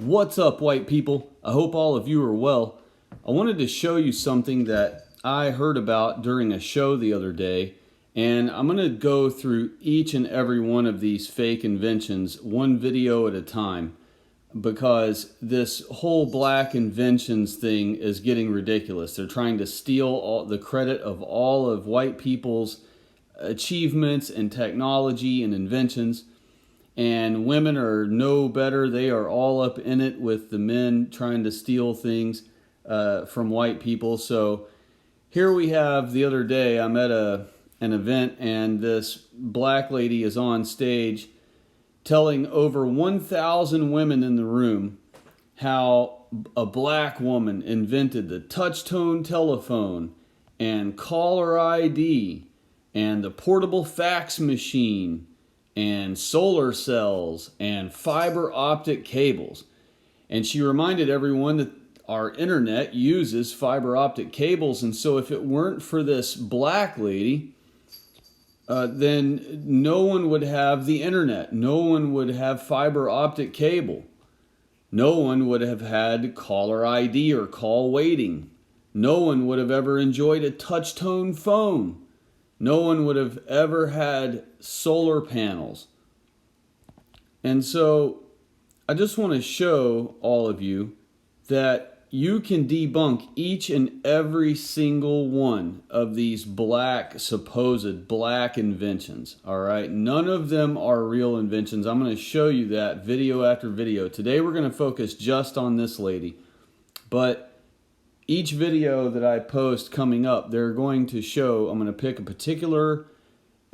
What's up, white people? I hope all of you are well. I wanted to show you something that I heard about during a show the other day, and I'm going to go through each and every one of these fake inventions one video at a time, because this whole black inventions thing is getting ridiculous. They're trying to steal all the credit of all of white people's achievements and technology and inventions. And women are no better. They are all up in it with the men trying to steal things from white people. So here we have, the other day, I'm at an event, and this black lady is on stage telling over 1,000 women in the room how a black woman invented the TouchTone telephone and caller ID and the portable fax machine and solar cells and fiber optic cables. And she reminded everyone that our internet uses fiber optic cables, and so if it weren't for this black lady, then no one would have the internet. No one would have fiber optic cable. No one would have had caller ID or call waiting. No one would have ever enjoyed a touch-tone phone. No one would have ever had solar panels. And so I just want to show all of you that you can debunk each and every single one of these supposed black inventions. All right, none of them are real inventions. I'm going to show you that video after video. Today we're going to focus just on this lady, but each video that I post coming up, they're going to show, I'm going to pick a particular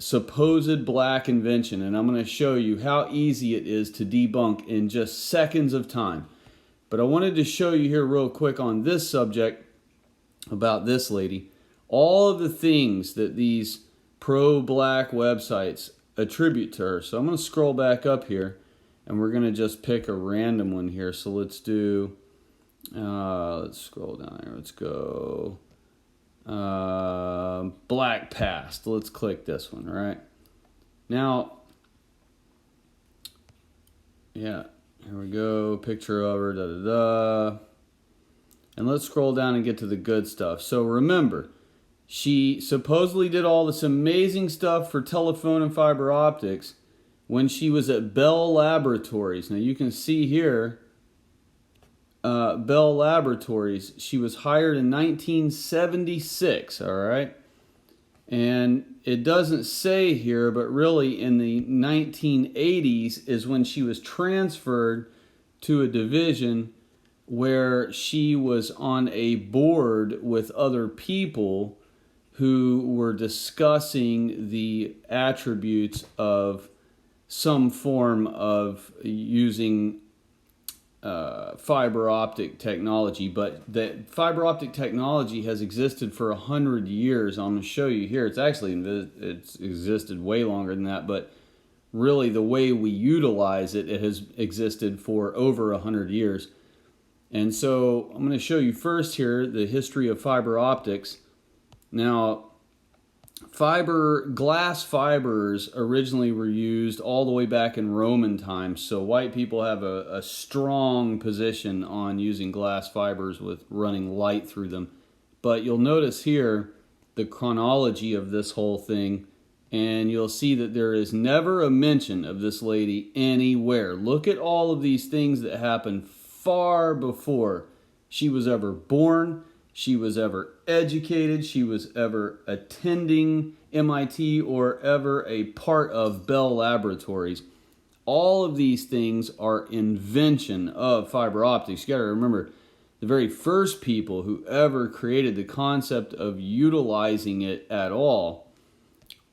supposed black invention, and I'm going to show you how easy it is to debunk in just seconds of time. But I wanted to show you here real quick on this subject about this lady, all of the things that these pro-black websites attribute to her. So I'm going to scroll back up here, and we're going to just pick a random one here. So let's do... let's scroll down here. Let's go black past. Let's click this one. Right now, yeah, here we go. Picture of her. And let's scroll down and get to the good stuff. So remember, she supposedly did all this amazing stuff for telephone and fiber optics when she was at Bell Laboratories. Now you can see here, Bell Laboratories, she was hired in 1976, all right? And it doesn't say here, but really in the 1980s is when she was transferred to a division where she was on a board with other people who were discussing the attributes of some form of using fiber optic technology. But the fiber optic technology has existed for 100 years. I'm going to show you here. It's existed way longer than that, but really the way we utilize it, it has existed for over 100 years. And so I'm going to show you first here the history of fiber optics. Now, glass fibers originally were used all the way back in Roman times, so white people have a strong position on using glass fibers with running light through them. But you'll notice here the chronology of this whole thing, and you'll see that there is never a mention of this lady anywhere. Look at all of these things that happened far before she was ever born, she was ever educated, she was ever attending MIT, or ever a part of Bell Laboratories. All of these things are invention of fiber optics. You got to remember, the very first people who ever created the concept of utilizing it at all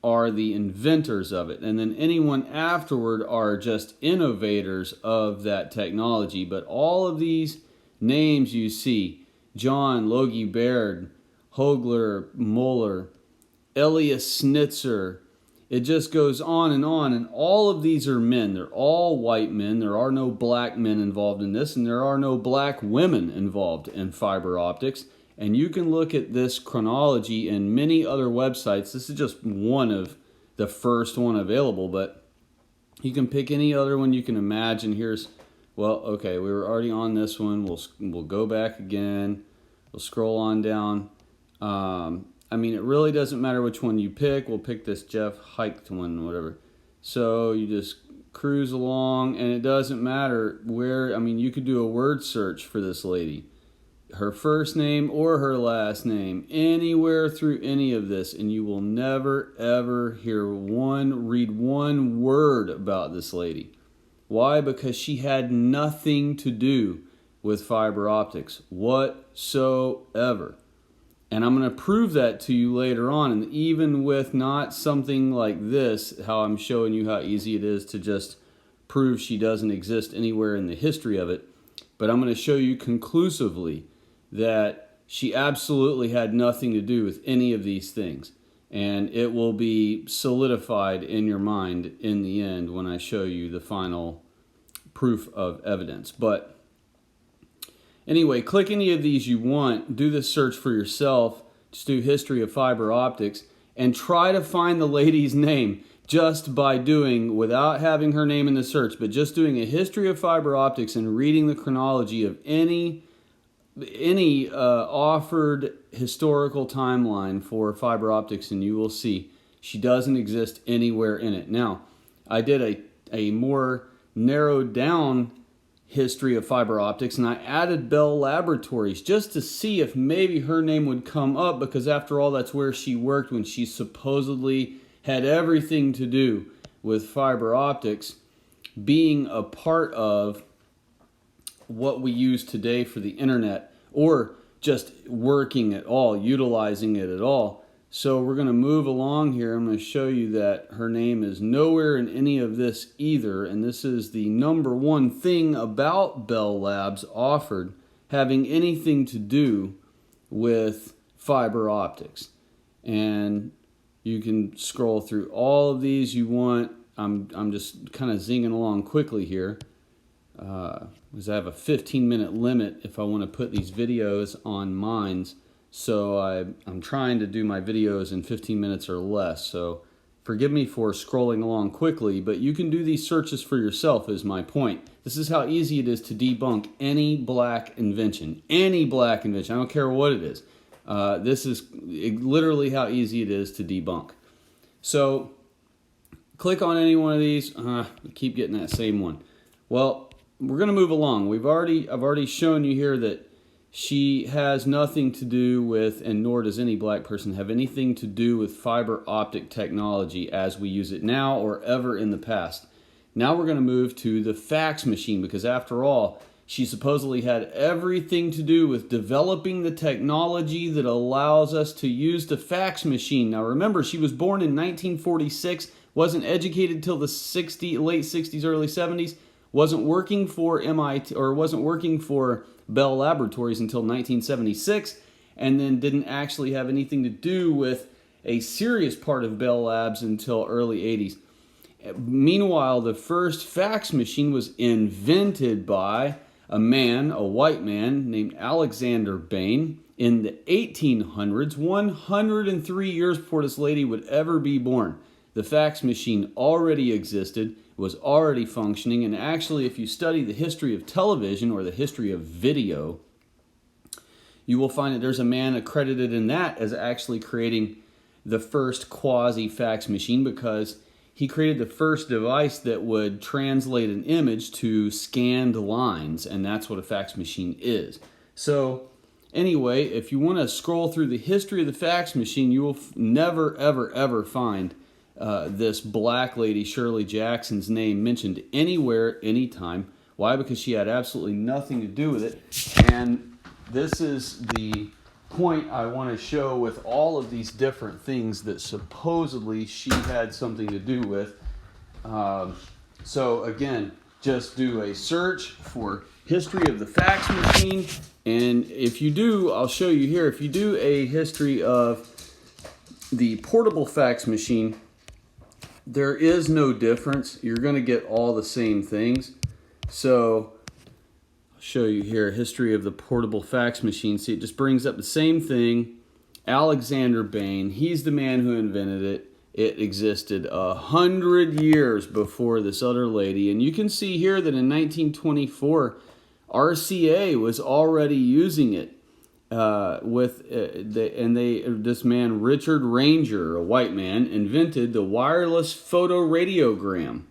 are the inventors of it. And then anyone afterward are just innovators of that technology. But all of these names you see, John Logie Baird, Hogler, Muller, Elias Snitzer, it just goes on, and all of these are men. They're all white men. There are no black men involved in this, and there are no black women involved in fiber optics. And you can look at this chronology in many other websites. This is just one of the first one available, but you can pick any other one you can imagine. Here's Well, okay, we were already on this one. We'll go back again. We'll scroll on down. I mean, it really doesn't matter which one you pick. We'll pick this Jeff Hiked one, whatever. So you just cruise along, and it doesn't matter where. I mean, you could do a word search for this lady, her first name or her last name, anywhere through any of this, and you will never ever read one word about this lady. Why? Because she had nothing to do with fiber optics whatsoever. And I'm going to prove that to you later on. And even with not something like this, how I'm showing you how easy it is to just prove she doesn't exist anywhere in the history of it. But I'm going to show you conclusively that she absolutely had nothing to do with any of these things. And it will be solidified in your mind in the end when I show you the final proof of evidence. But anyway, click any of these you want. Do this search for yourself. Just do history of fiber optics and try to find the lady's name just by doing, without having her name in the search, but just doing a history of fiber optics and reading the chronology of any offered historical timeline for fiber optics, and you will see she doesn't exist anywhere in it. Now, I did a more narrowed down history of fiber optics, and I added Bell Laboratories just to see if maybe her name would come up, because after all, that's where she worked when she supposedly had everything to do with fiber optics, being a part of what we use today for the internet, or just working at all, utilizing it at all. So we're going to move along here. I'm going to show you that her name is nowhere in any of this either, and this is the number one thing about Bell Labs offered having anything to do with fiber optics. And you can scroll through all of these you want. I'm just kind of zinging along quickly here, because I have a 15-minute limit if I want to put these videos on Minds. So I'm trying to do my videos in 15 minutes or less. So forgive me for scrolling along quickly, but you can do these searches for yourself is my point. This is how easy it is to debunk any black invention. Any black invention. I don't care what it is. This is literally how easy it is to debunk. So click on any one of these. Keep getting that same one. Well, we're going to move along. I've already shown you here that she has nothing to do with, and nor does any black person have anything to do with fiber optic technology as we use it now or ever in the past. Now we're going to move to the fax machine, because after all, she supposedly had everything to do with developing the technology that allows us to use the fax machine. Now remember, she was born in 1946, wasn't educated till the late 60s, early 70s, wasn't working for MIT, or wasn't working for Bell Laboratories until 1976, and then didn't actually have anything to do with a serious part of Bell Labs until early 80s. Meanwhile, the first fax machine was invented by a white man named Alexander Bain in the 1800s, 103 years before this lady would ever be born. The fax machine already existed, was already functioning, and actually if you study the history of television or the history of video, you will find that there's a man accredited in that as actually creating the first quasi-fax machine, because he created the first device that would translate an image to scanned lines, and that's what a fax machine is. So anyway, if you want to scroll through the history of the fax machine, you will never, ever, ever find this black lady, Shirley Jackson's name mentioned anywhere, anytime. Why? Because she had absolutely nothing to do with it. And this is the point I want to show with all of these different things that supposedly she had something to do with. So again, just do a search for history of the fax machine. And if you do, I'll show you here, if you do a history of the portable fax machine, there is no difference. You're going to get all the same things. So I'll show you here, history of the portable fax machine. See, it just brings up the same thing. Alexander Bain, he's the man who invented it. it existed 100 years before this other lady. And you can see here that in 1924, RCA was already using it. This man, Richard Ranger, a white man, invented the wireless photoradiogram,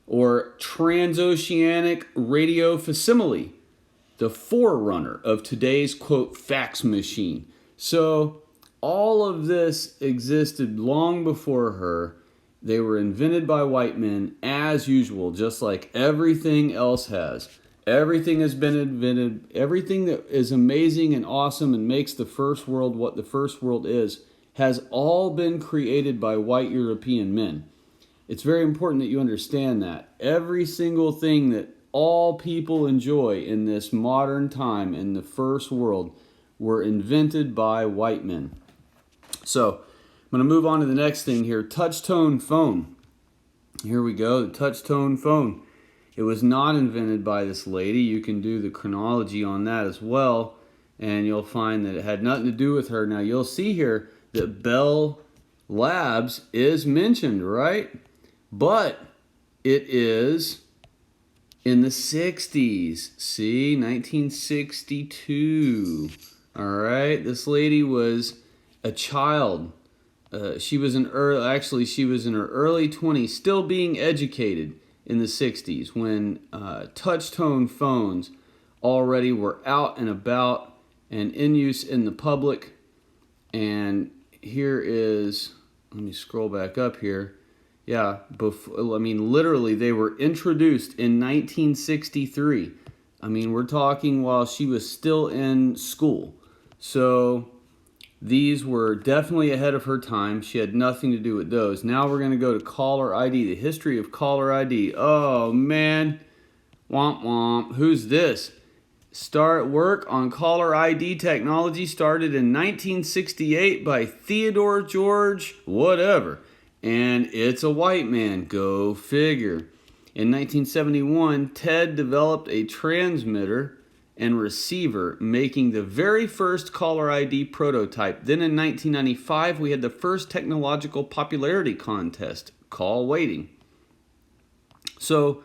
or transoceanic radio facsimile, the forerunner of today's, quote, fax machine. So all of this existed long before her. They were invented by white men as usual, just like everything else has. Everything has been invented. Everything that is amazing and awesome and makes the first world what the first world is has all been created by white European men. It's very important that you understand that. Every single thing that all people enjoy in this modern time in the first world were invented by white men. So I'm going to move on to the next thing here. TouchTone phone. Here we go, the TouchTone phone. It was not invented by this lady. You can do the chronology on that as well, and you'll find that it had nothing to do with her. Now, you'll see here that Bell Labs is mentioned, right? But it is in the 60s. See, 1962. All right, this lady was a child. She was in her early 20s, still being educated in the 60s when TouchTone phones already were out and about and in use in the public. And here is, let me scroll back up here. Yeah, literally they were introduced in 1963. We're talking while she was still in school. So these were definitely ahead of her time. She had nothing to do with those. Now we're going to go to caller ID, the history of caller ID. Oh, man. Womp womp. Who's this? Work on caller ID technology started in 1968 by Theodore George whatever. And it's a white man. Go figure. In 1971, Ted developed a transmitter and receiver, making the very first caller ID prototype. Then in 1995, we had the first technological popularity contest, call waiting. So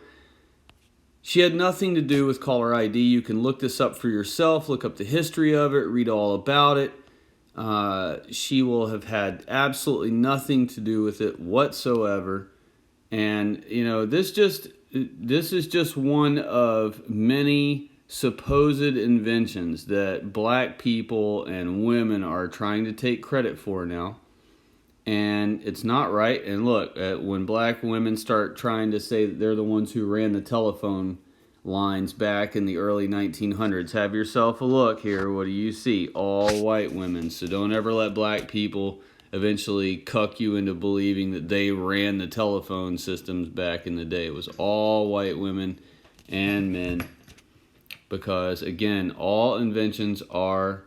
she had nothing to do with caller ID. You can look this up for yourself, look up the history of it, read all about it. She will have had absolutely nothing to do with it whatsoever. And, this is just one of many supposed inventions that black people and women are trying to take credit for now. And it's not right. And look, when black women start trying to say that they're the ones who ran the telephone lines back in the early 1900s, have yourself a look here. What do you see? All white women. So don't ever let black people eventually cuck you into believing that they ran the telephone systems back in the day. It was all white women and men. Because, again, all inventions are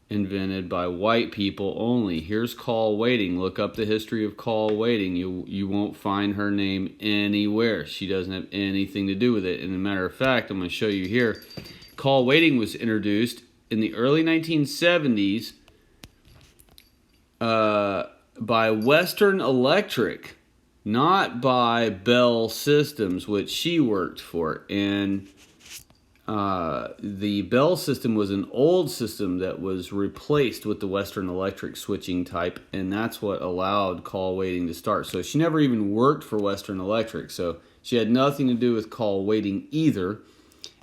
invented by white people only. Here's call waiting. Look up the history of call waiting. You won't find her name anywhere. She doesn't have anything to do with it. And as a matter of fact, I'm going to show you here. Call waiting was introduced in the early 1970s by Western Electric, not by Bell Systems, which she worked for. And the Bell system was an old system that was replaced with the Western Electric switching type, and that's what allowed call waiting to start. So she never even worked for Western Electric, so she had nothing to do with call waiting either.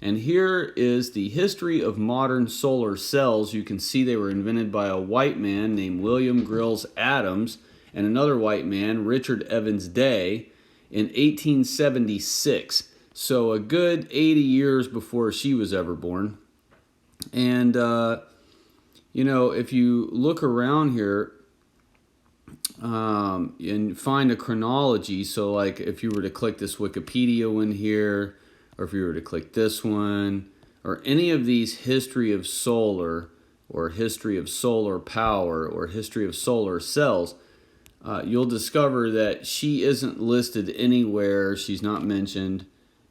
And here is the history of modern solar cells. You can see they were invented by a white man named William Grills Adams and another white man, Richard Evans Day, in 1876. So a good 80 years before she was ever born. And, if you look around here and find a chronology, so like if you were to click this Wikipedia one here, or if you were to click this one, or any of these history of solar, or history of solar power, or history of solar cells, you'll discover that she isn't listed anywhere. She's not mentioned.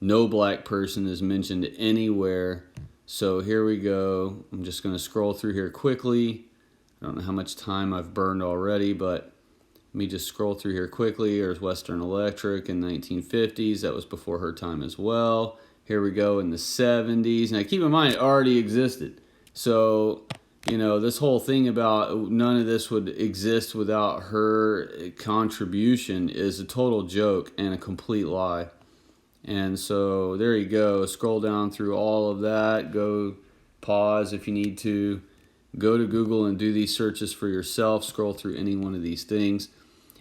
No black person is mentioned anywhere. So here we go. I'm just going to scroll through here quickly. I don't know how much time I've burned already, but Let me just scroll through here quickly. There's Western Electric in the 1950s. That was before her time as well. Here we go in the 70s. Now keep in mind, it already existed. So, you know, this whole thing about none of this would exist without her contribution is a total joke and a complete lie. And so there you go. Scroll down through all of that. Go pause if you need to. Go to Google and do these searches for yourself. Scroll through any one of these things.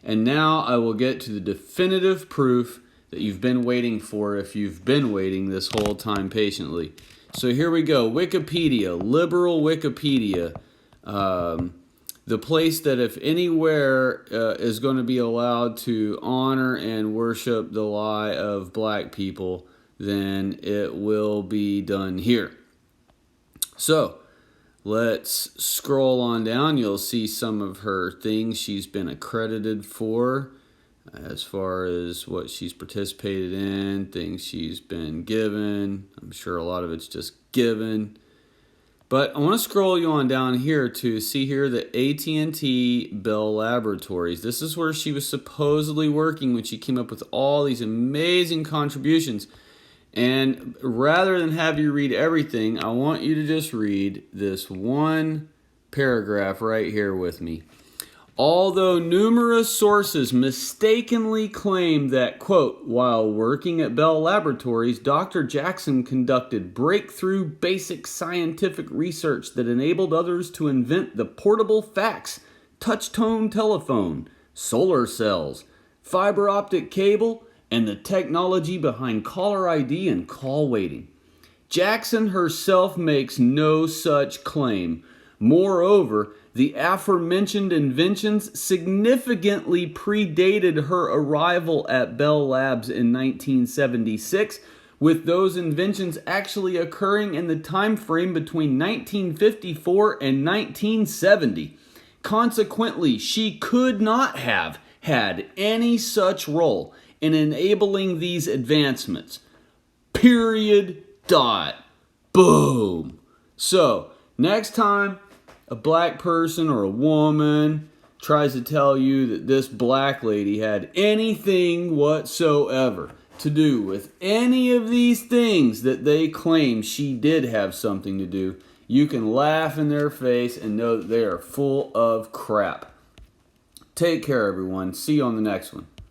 And now I will get to the definitive proof that you've been waiting for if you've been waiting this whole time patiently. So here we go. Wikipedia, liberal Wikipedia. The place that if anywhere is going to be allowed to honor and worship the lie of black people, then it will be done here. So let's scroll on down. You'll see some of her things she's been accredited for as far as what she's participated in, things she's been given. I'm sure a lot of it's just given. But I want to scroll you on down here to see here the AT&T Bell Laboratories. This is where she was supposedly working when she came up with all these amazing contributions. And rather than have you read everything, I want you to just read this one paragraph right here with me. Although numerous sources mistakenly claim that, quote, while working at Bell Laboratories, Dr. Jackson conducted breakthrough basic scientific research that enabled others to invent the portable fax, TouchTone telephone, solar cells, fiber optic cable, and the technology behind caller ID and call waiting. Jackson herself makes no such claim. Moreover, the aforementioned inventions significantly predated her arrival at Bell Labs in 1976, with those inventions actually occurring in the time frame between 1954 and 1970. Consequently, she could not have had any such role in enabling these advancements. Period. Dot. Boom. So, next time a black person or a woman tries to tell you that this black lady had anything whatsoever to do with any of these things that they claim she did have something to do, you can laugh in their face and know that they are full of crap. Take care, everyone. See you on the next one.